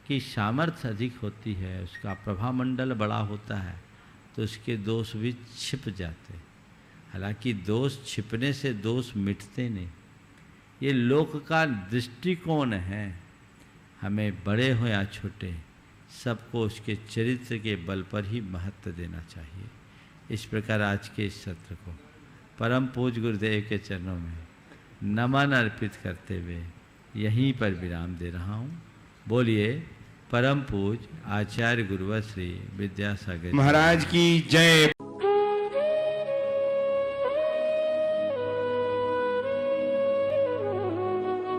की सामर्थ्य अधिक होती है, उसका प्रभामंडल बड़ा होता है, तो उसके दोष भी छिप जाते हैं। हालांकि दोष छिपने से दोष मिटते नहीं, ये लोक का दृष्टिकोण है। हमें बड़े हो या छोटे, सबको उसके चरित्र के बल पर ही महत्व देना चाहिए। इस प्रकार आज के इस सत्र को परम पूज गुरुदेव के चरणों में नमन अर्पित करते हुए यहीं पर विराम दे रहा हूँ। बोलिए परम पूज आचार्य गुरुवर श्री विद्यासागर महाराज की जय।